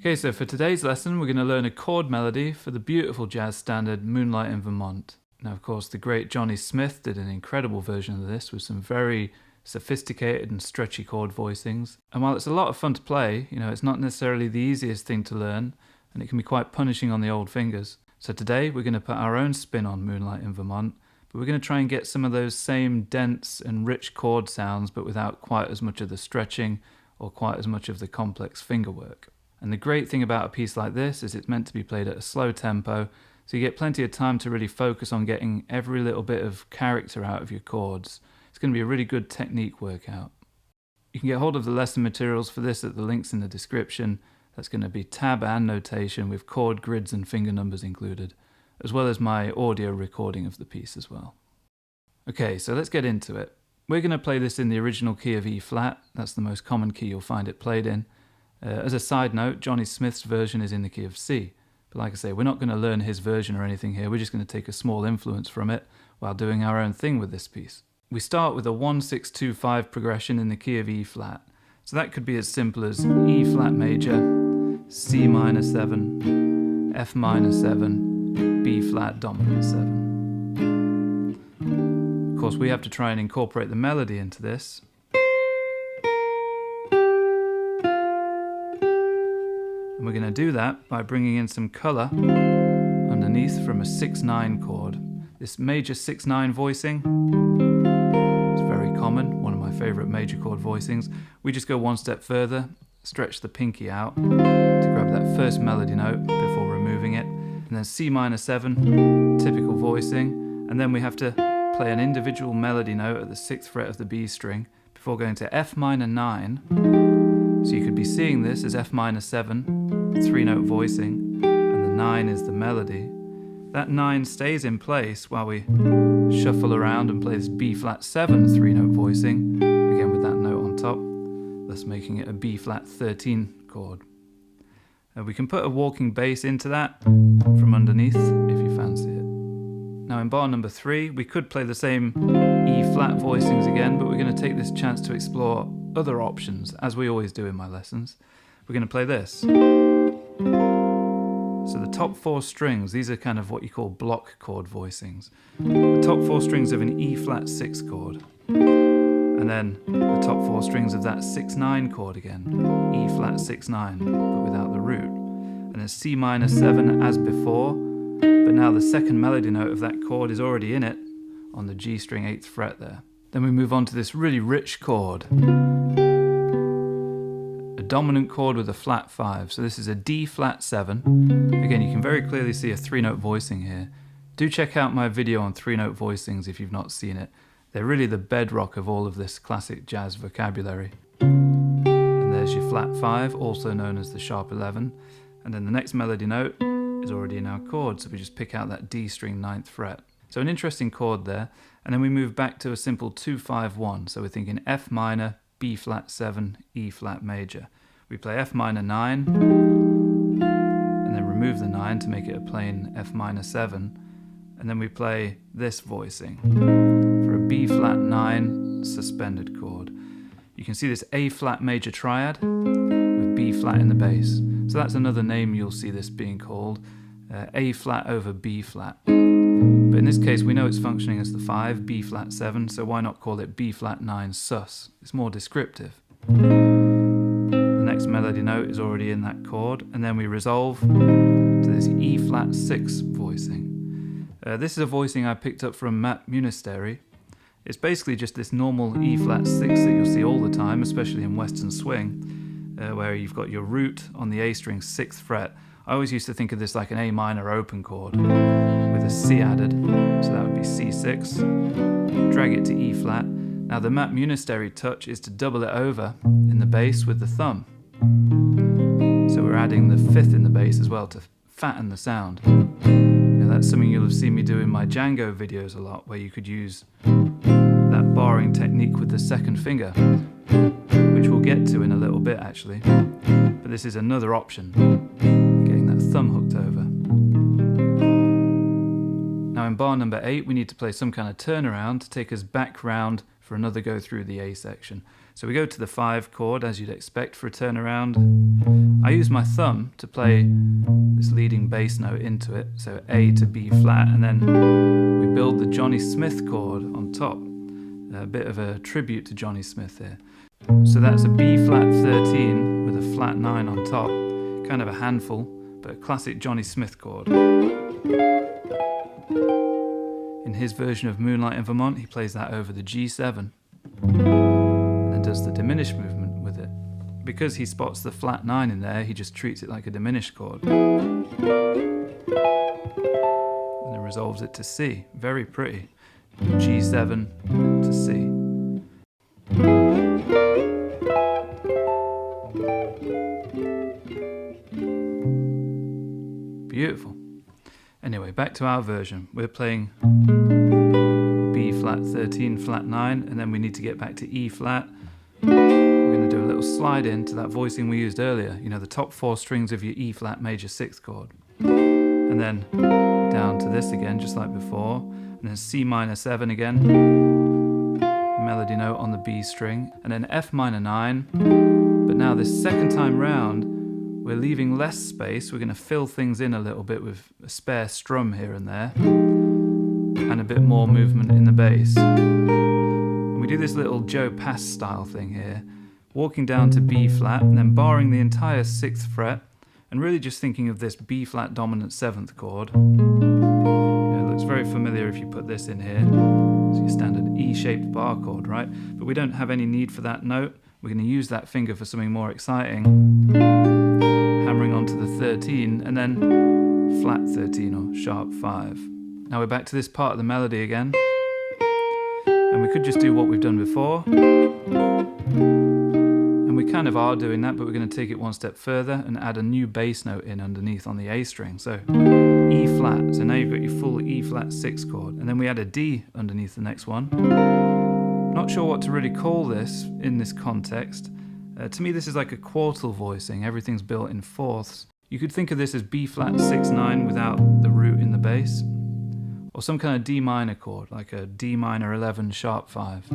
Okay, so for today's lesson, we're going to learn a chord melody for the beautiful jazz standard Moonlight in Vermont. Now, of course, the great Johnny Smith did an incredible version of this with some very sophisticated and stretchy chord voicings. And while it's a lot of fun to play, it's not necessarily the easiest thing to learn, and it can be quite punishing on the old fingers. So today, we're going to put our own spin on Moonlight in Vermont, but we're going to try and get some of those same dense and rich chord sounds, but without quite as much of the stretching or quite as much of the complex finger work. And the great thing about a piece like this is it's meant to be played at a slow tempo, so you get plenty of time to really focus on getting every little bit of character out of your chords. It's going to be a really good technique workout. You can get hold of the lesson materials for this at the links in the description. That's going to be tab and notation with chord grids and finger numbers included, as well as my audio recording of the piece as well. Okay, so let's get into it. We're going to play this in the original key of E flat. That's the most common key you'll find it played in. As a side note, Johnny Smith's version is in the key of C. But like I say, we're not going to learn his version or anything here. We're just going to take a small influence from it while doing our own thing with this piece. We start with a 1-6-2-5 progression in the key of E flat. So that could be as simple as E flat major, C minor 7, F minor 7, B flat dominant 7. Of course, we have to try and incorporate the melody into this. And we're going to do that by bringing in some colour underneath from a 6-9 chord. This major 6-9 voicing, it's very common, one of my favourite major chord voicings. We just go one step further, stretch the pinky out to grab that first melody note before removing it. And then C minor 7, typical voicing. And then we have to play an individual melody note at the 6th fret of the B string before going to F minor 9. So you could be seeing this as F minor 7, 3-note voicing, and the 9 is the melody. That 9 stays in place while we shuffle around and play this B flat 7 3-note voicing, again with that note on top, thus making it a B flat 13 chord. We can put a walking bass into that from underneath if you fancy it. Now in bar number 3, we could play the same E flat voicings again, but we're going to take this chance to explore other options, as we always do in my lessons. We're going to play this. So the top 4 strings, these are kind of what you call block chord voicings. The top 4 strings of an E flat 6 chord, and then the top 4 strings of that 6-9 chord again, E flat 6-9, but without the root, and a C minor 7 as before, but now the second melody note of that chord is already in it on the G string 8th fret there. Then we move on to this really rich chord, a dominant chord with a flat 5. So this is a D flat 7. Again, you can very clearly see a 3-note voicing here. Do check out my video on 3-note voicings if you've not seen it. They're really the bedrock of all of this classic jazz vocabulary. And there's your flat 5, also known as the sharp 11. And then the next melody note is already in our chord, so we just pick out that D string 9th fret. So an interesting chord there, and then we move back to a simple 2-5-1. So we're thinking F minor, B flat 7, E flat major. We play F minor 9, and then remove the 9 to make it a plain F minor 7, and then we play this voicing for a B flat 9 suspended chord. You can see this A flat major triad with B flat in the bass. So that's another name you'll see this being called, A flat over B flat. But in this case, we know it's functioning as the 5, B flat 7, so why not call it B flat 9 sus? It's more descriptive. The next melody note is already in that chord, and then we resolve to this E flat 6 voicing. This is a voicing I picked up from Matt Munisteri. It's basically just this normal E flat 6 that you'll see all the time, especially in Western swing, where you've got your root on the A string 6th fret. I always used to think of this like an A minor open chord with a C added, so that would be C6, drag it to E flat. Now the Matt Munisteri touch is to double it over in the bass with the thumb. So we're adding the 5th in the bass as well to fatten the sound. That's something you'll have seen me do in my Django videos a lot, where you could use that barring technique with the 2nd finger, which we'll get to in a little bit actually. But this is another option, getting that thumb hooked over. Now in bar number 8, we need to play some kind of turnaround to take us back round for another go through the A section. So we go to the 5 chord, as you'd expect for a turnaround. I use my thumb to play this leading bass note into it, so A to B flat, and then we build the Johnny Smith chord on top. A bit of a tribute to Johnny Smith here. So that's a B flat 13 with a flat 9 on top. Kind of a handful, but a classic Johnny Smith chord. In his version of Moonlight in Vermont, he plays that over the G7 and then does the diminished movement with it. Because he spots the flat 9 in there, he just treats it like a diminished chord and then resolves it to C. Very pretty. G7 to C. Beautiful. Anyway, back to our version. We're playing B flat 13, flat 9, and then we need to get back to E flat. We're going to do a little slide into that voicing we used earlier, you know, the top 4 strings of your E flat major 6th chord. And then down to this again, just like before, and then C minor 7 again, melody note on the B string, and then F minor 9. But now this second time round, we're leaving less space. We're going to fill things in a little bit with a spare strum here and there, and a bit more movement in the bass. And we do this little Joe Pass style thing here, walking down to B flat and then barring the entire 6th fret, and really just thinking of this B flat dominant 7th chord. It looks very familiar if you put this in here. It's your standard E-shaped bar chord, right? But we don't have any need for that note. We're going to use that finger for something more exciting. Hammering onto the 13 and then flat 13 or sharp 5. Now we're back to this part of the melody again. And we could just do what we've done before. And we kind of are doing that, but we're going to take it one step further and add a new bass note in underneath on the A string. So E flat. So now you've got your full E flat 6 chord. And then we add a D underneath the next one. Not sure what to really call this in this context. To me, this is like a quartal voicing. Everything's built in fourths. You could think of this as B flat 6/9 without the root in the bass, or some kind of D minor chord, like a D minor 11 sharp 5.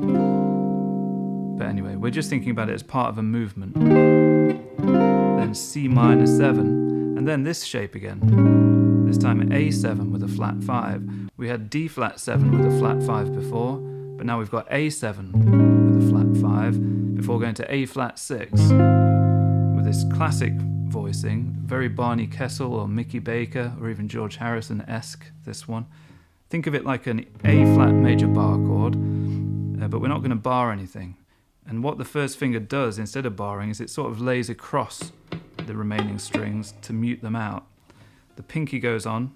But anyway, we're just thinking about it as part of a movement. Then C minor 7, and then this shape again. This time A7 with a flat 5. We had D flat 7 with a flat 5 before, but now we've got A7 with a flat 5 before going to A flat 6 with this classic voicing, very Barney Kessel or Mickey Baker or even George Harrison-esque, this one. Think of it like an A flat major bar chord, but we're not going to bar anything. And what the first finger does instead of barring is it sort of lays across the remaining strings to mute them out. The pinky goes on,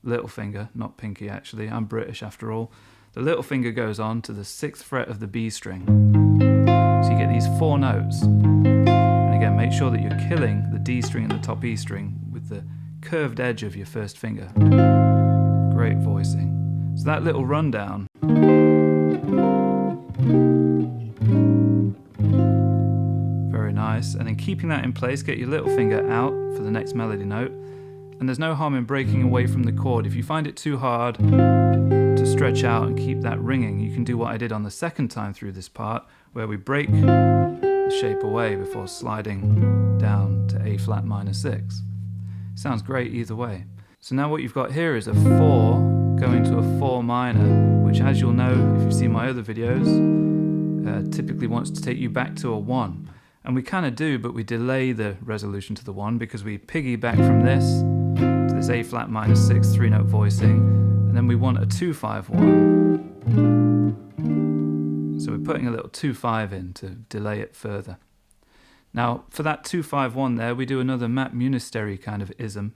little finger, not pinky actually, I'm British after all. The little finger goes on to the 6th fret of the B string. So you get these 4 notes. And again, make sure that you're killing the D string and the top E string with the curved edge of your first finger. Great voicing. So that little rundown. Very nice. And then keeping that in place, get your little finger out for the next melody note. And there's no harm in breaking away from the chord. If you find it too hard to stretch out and keep that ringing, you can do what I did on the second time through this part, where we break the shape away before sliding down to A flat minor 6. Sounds great either way. So now what you've got here is a 4 going to a 4 minor, which, as you'll know if you've seen my other videos, typically wants to take you back to a 1. And we kind of do, but we delay the resolution to the 1 because we piggyback from this to this A flat minor 6 3-note voicing, and then we want a 2-5-1. So we're putting a little 2-5 in to delay it further. Now for that 2-5-1 there, we do another Matt Munisterry kind of ism,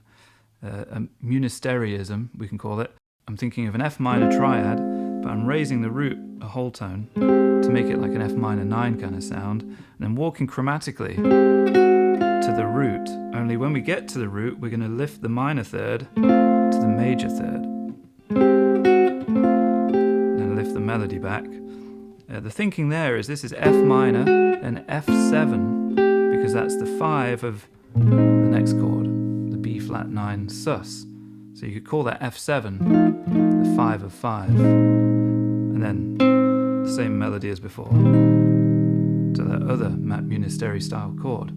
a Munisteryism we can call it. I'm thinking of an F minor triad, but I'm raising the root a whole tone to make it like an F minor 9 kind of sound, and then walking chromatically to the root. Only when we get to the root, we're going to lift the minor third to the major third, then lift the melody back. The thinking there is this is F minor and F7, because that's the 5 of the next chord, the B flat 9 sus. So you could call that F7 the 5 of 5, and then the same melody as before. to that other Matt Munisteri style chord.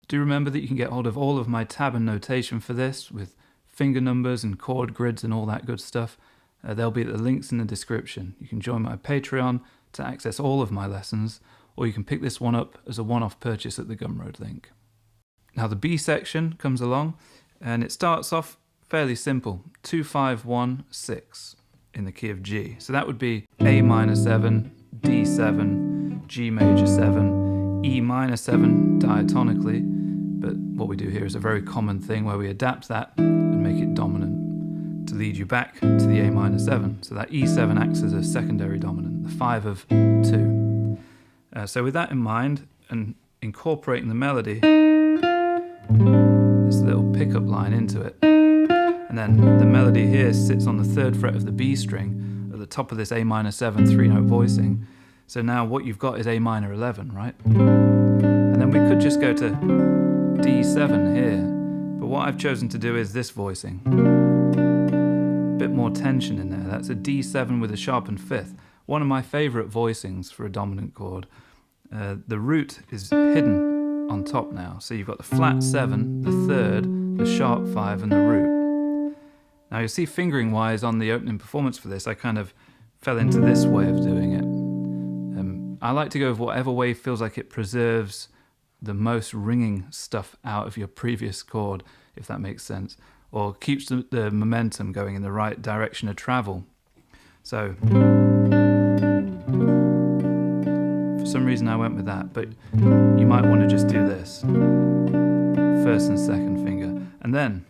Do remember that you can get hold of all of my tab and notation for this with finger numbers and chord grids and all that good stuff. They'll be at the links in the description. You can join my Patreon to access all of my lessons, or you can pick this one up as a one-off purchase at the Gumroad link. Now the B section comes along and it starts off fairly simple, 2, 5, 1, 6 in the key of G. So that would be A minor 7, D7, G major 7, E minor 7 diatonically, but what we do here is a very common thing where we adapt that and make it dominant to lead you back to the A minor 7. So that E7 acts as a secondary dominant, the 5 of 2. So with that in mind and incorporating the melody, this little pickup line into it, and then the melody here sits on the 3rd fret of the B string at the top of this A minor 7 3-note voicing. So now what you've got is A minor 11, right? And then we could just go to D7 here, but what I've chosen to do is this voicing. A bit more tension in there. That's a D7 with a sharpened 5th. One of my favourite voicings for a dominant chord. The root is hidden on top now, so you've got the flat 7, the 3rd, the sharp 5 and the root. Now you'll see fingering wise on the opening performance for this I kind of fell into this way of doing it. I like to go with whatever way feels like it preserves the most ringing stuff out of your previous chord, if that makes sense, or keeps the momentum going in the right direction of travel. So for some reason I went with that, but you might want to just do this, 1st and 2nd finger, and then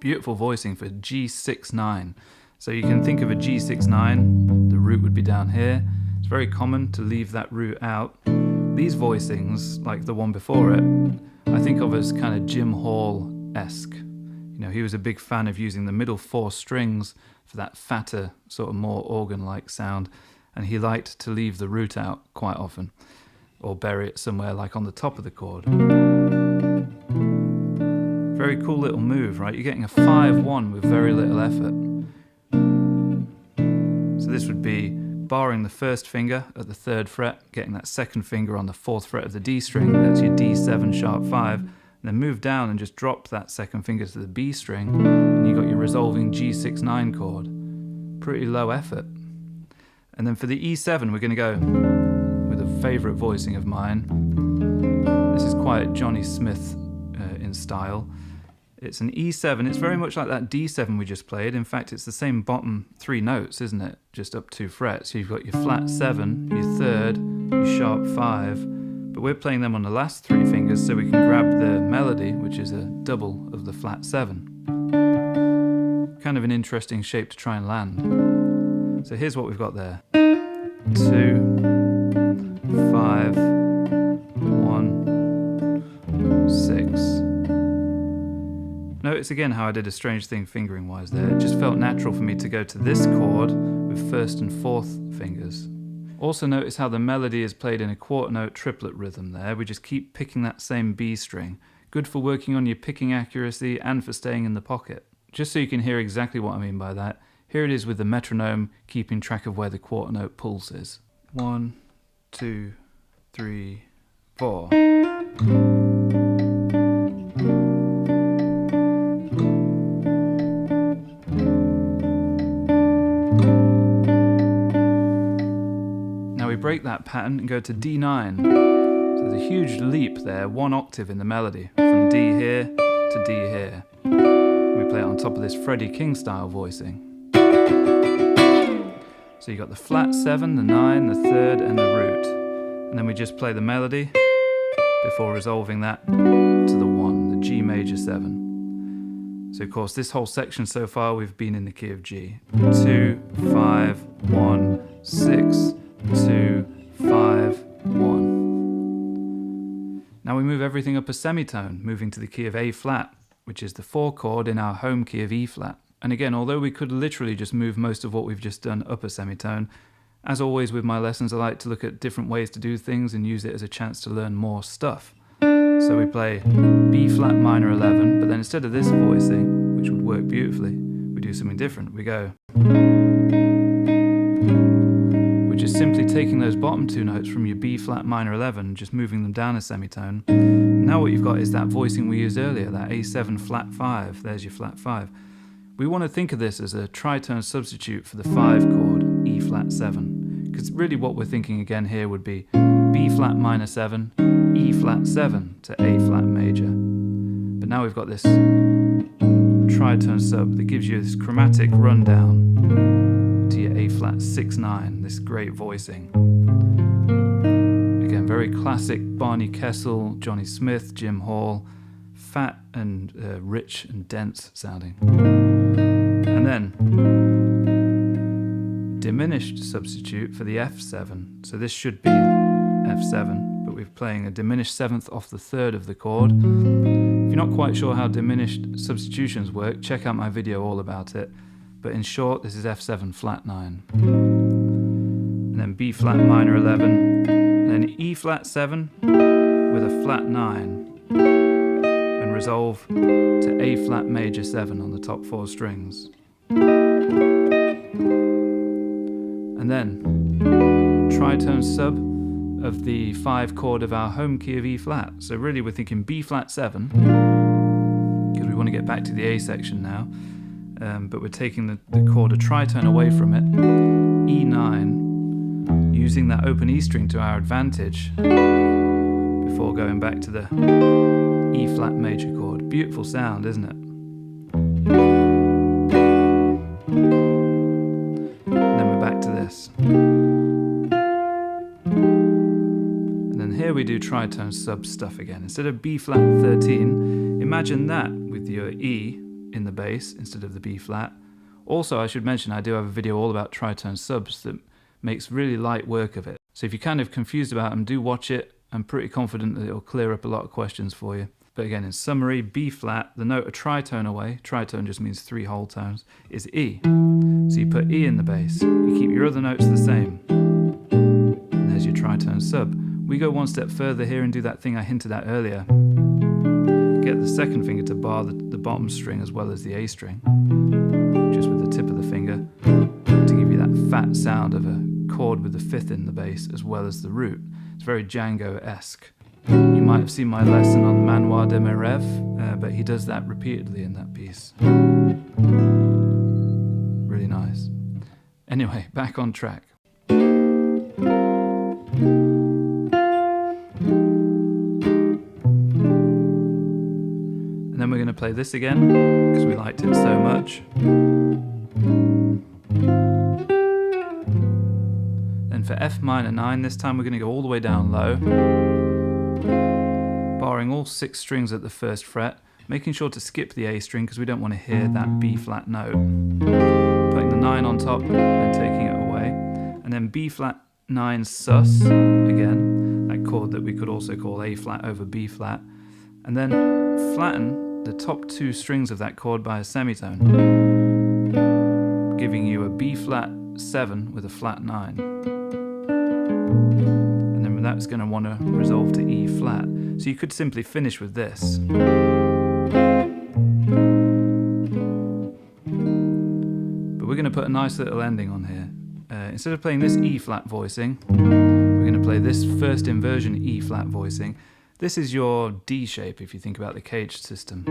beautiful voicing for G6-9. So you can think of a G6-9, the root would be down here. It's very common to leave that root out. These voicings, like the one before it, I think of as kind of Jim Hall-esque. You know, he was a big fan of using the middle 4 strings for that fatter, sort of more organ-like sound, and he liked to leave the root out quite often, or bury it somewhere like on the top of the chord. Very cool little move, right? You're getting a 5-1 with very little effort. So this would be barring the 1st finger at the 3rd fret, getting that 2nd finger on the 4th fret of the D string, that's your D7 sharp 5, and then move down and just drop that 2nd finger to the B string, and you got your resolving G6-9 chord. Pretty low effort. And then for the E7 we're going to go with a favourite voicing of mine. This is quite Johnny Smith in style. It's an E7, it's very much like that D7 we just played. In fact, it's the same bottom 3 notes, isn't it? Just up 2 frets. So you've got your flat 7, your 3rd, your sharp 5, but we're playing them on the last 3 fingers so we can grab the melody, which is a double of the flat 7. Kind of an interesting shape to try and land. So here's what we've got there. 2, 5, 1, 6. Notice again how I did a strange thing fingering wise there. It just felt natural for me to go to this chord with 1st and 4th fingers. Also notice how the melody is played in a quarter note triplet rhythm there. We just keep picking that same B string. Good for working on your picking accuracy and for staying in the pocket. Just so you can hear exactly what I mean by that, here it is with the metronome keeping track of where the quarter note pulse is. 1, 2, 3, 4. Break that pattern and go to D9. So there's a huge leap there, 1 octave in the melody, from D here to D here. We play it on top of this Freddie King style voicing. So you got the flat 7, the 9, the 3rd and the root. And then we just play the melody before resolving that to the 1, the G major 7. So of course this whole section so far we've been in the key of G. 2, 5, 1, 6, 2, 5, 1. Now we move everything up a semitone, moving to the key of A flat, which is the 4 chord in our home key of E flat. And again, although we could literally just move most of what we've just done up a semitone, as always with my lessons I like to look at different ways to do things and use it as a chance to learn more stuff. So we play B flat minor 11, but then instead of this voicing, which would work beautifully, we do something different. We go, which is simply taking those bottom two notes from your B flat minor 11, just moving them down a semitone. Now what you've got is that voicing we used earlier, that A7 flat 5. There's your flat 5. We want to think of this as a tritone substitute for the 5 chord, E flat 7. Because really what we're thinking again here would be B flat minor 7, E flat 7 to A flat major. But now we've got this tritone sub that gives you this chromatic rundown to your A flat 6-9, this great voicing. Again, very classic Barney Kessel, Johnny Smith, Jim Hall, fat and rich and dense sounding. And then diminished substitute for the F7. So this should be F7, but we're playing a diminished 7th off the 3rd of the chord. If you're not quite sure how diminished substitutions work, check out my video all about it. But in short, this is F7 flat 9. And then B flat minor 11, and then E flat 7 with a flat 9. And resolve to A flat major 7 on the top 4 strings. And then tritone sub of the 5 chord of our home key of E flat. So really we're thinking B flat 7, because we want to get back to the A section now, but we're taking the chord a tritone away from it, E9, using that open E string to our advantage before going back to the E flat major chord. Beautiful sound, isn't it? And then we're back to this. And then here we do tritone sub stuff again. Instead of B flat 13, imagine that with your E in the bass instead of the B flat. Also, I should mention I do have a video all about tritone subs that makes really light work of it. So if you're kind of confused about them, do watch it. I'm pretty confident that it'll clear up a lot of questions for you. But again, in summary, B flat, the note a tritone away, tritone just means 3 whole tones, is E. So you put E in the bass, you keep your other notes the same. And there's your tritone sub. We go one step further here and do that thing I hinted at earlier. Get the second finger to bar the bottom string as well as the A string, just with the tip of the finger, to give you that fat sound of a chord with the 5th in the bass as well as the root. It's very Django-esque. You might have seen my lesson on Manoir de mes rêves, but he does that repeatedly in that piece. Really nice. Anyway, back on track. And then we're going to play this again, because we liked it so much. Then for F minor 9, this time we're going to go all the way down low, barring all 6 strings at the 1st fret, making sure to skip the A string because we don't want to hear that B flat note. Putting the 9 on top and taking it away. And then B flat 9 sus, again, that chord that we could also call A flat over B flat. And then flatten the top 2 strings of that chord by a semitone, giving you a B flat 7 with a flat 9. And then that's going to want to resolve to E flat. So you could simply finish with this. But we're going to put a nice little ending on here. Instead of playing this E flat voicing, we're going to play this first inversion E flat voicing. This is your D shape if you think about the cage system.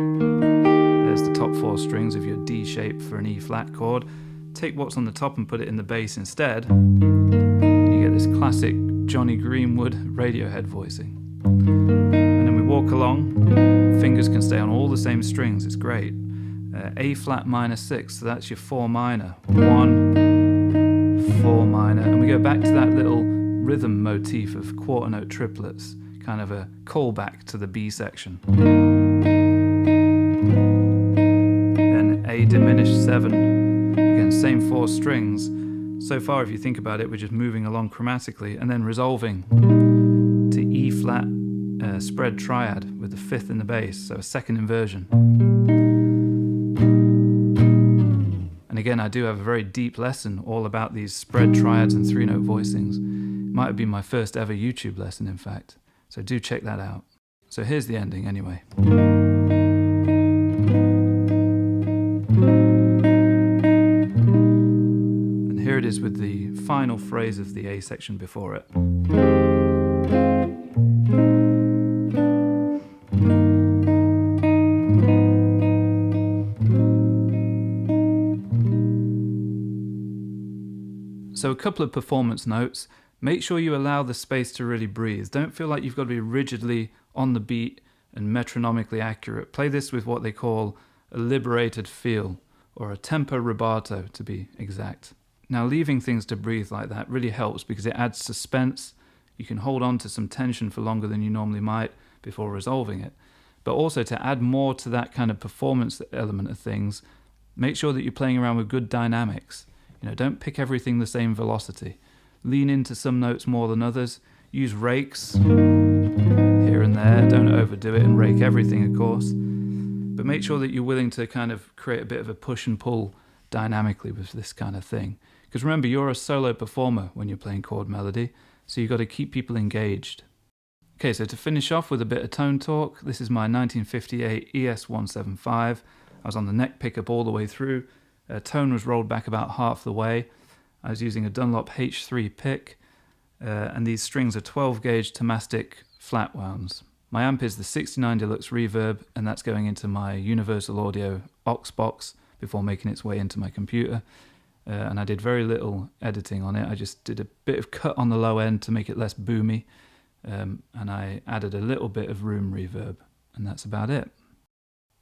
There's the top 4 strings of your D shape for an E flat chord. Take what's on the top and put it in the bass instead. You get this classic Johnny Greenwood Radiohead voicing. And then we walk along, fingers can stay on all the same strings, it's great. A flat minor 6, so that's your 4 minor. 1, 4 minor, and we go back to that little rhythm motif of quarter note triplets, kind of a callback to the B section. Then A diminished 7, again same 4 strings. So far if you think about it, we're just moving along chromatically and then resolving to E flat spread triad with the 5th in the bass, so a 2nd inversion. And again, I do have a very deep lesson all about these spread triads and 3-note voicings. It might have been my first ever YouTube lesson, in fact, so do check that out. So here's the ending anyway. And here it is with the final phrase of the A section before it. So a couple of performance notes. Make sure you allow the space to really breathe. Don't feel like you've got to be rigidly on the beat and metronomically accurate. Play this with what they call a liberated feel, or a tempo rubato to be exact. Now leaving things to breathe like that really helps because it adds suspense. You can hold on to some tension for longer than you normally might before resolving it. But also to add more to that kind of performance element of things, make sure that you're playing around with good dynamics. You know, don't pick everything the same velocity. Lean into some notes more than others. Use rakes here and there. Don't overdo it and rake everything, of course. But make sure that you're willing to kind of create a bit of a push and pull dynamically with this kind of thing. Because remember, you're a solo performer when you're playing chord melody, so you've got to keep people engaged. Okay, so to finish off with a bit of tone talk, this is my 1958 ES-175. I was on the neck pickup all the way through. Tone was rolled back about half the way. I was using a Dunlop H3 pick, and these strings are 12 gauge Thomastik Flatwounds. My amp is the 69 Deluxe Reverb, and that's going into my Universal Audio aux box before making its way into my computer. And I did very little editing on it. I just did a bit of cut on the low end to make it less boomy, and I added a little bit of room reverb, and that's about it.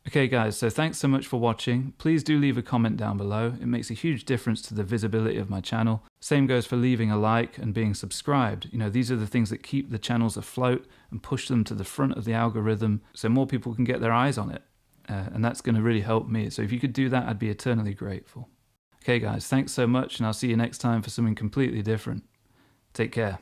Okay guys, so thanks so much for watching. Please do leave a comment down below. It makes a huge difference to the visibility of my channel. Same goes for leaving a like and being subscribed. You know, these are the things that keep the channels afloat and push them to the front of the algorithm so more people can get their eyes on it. And that's going to really help me. So if you could do that, I'd be eternally grateful. Okay guys, thanks so much, and I'll see you next time for something completely different. Take care.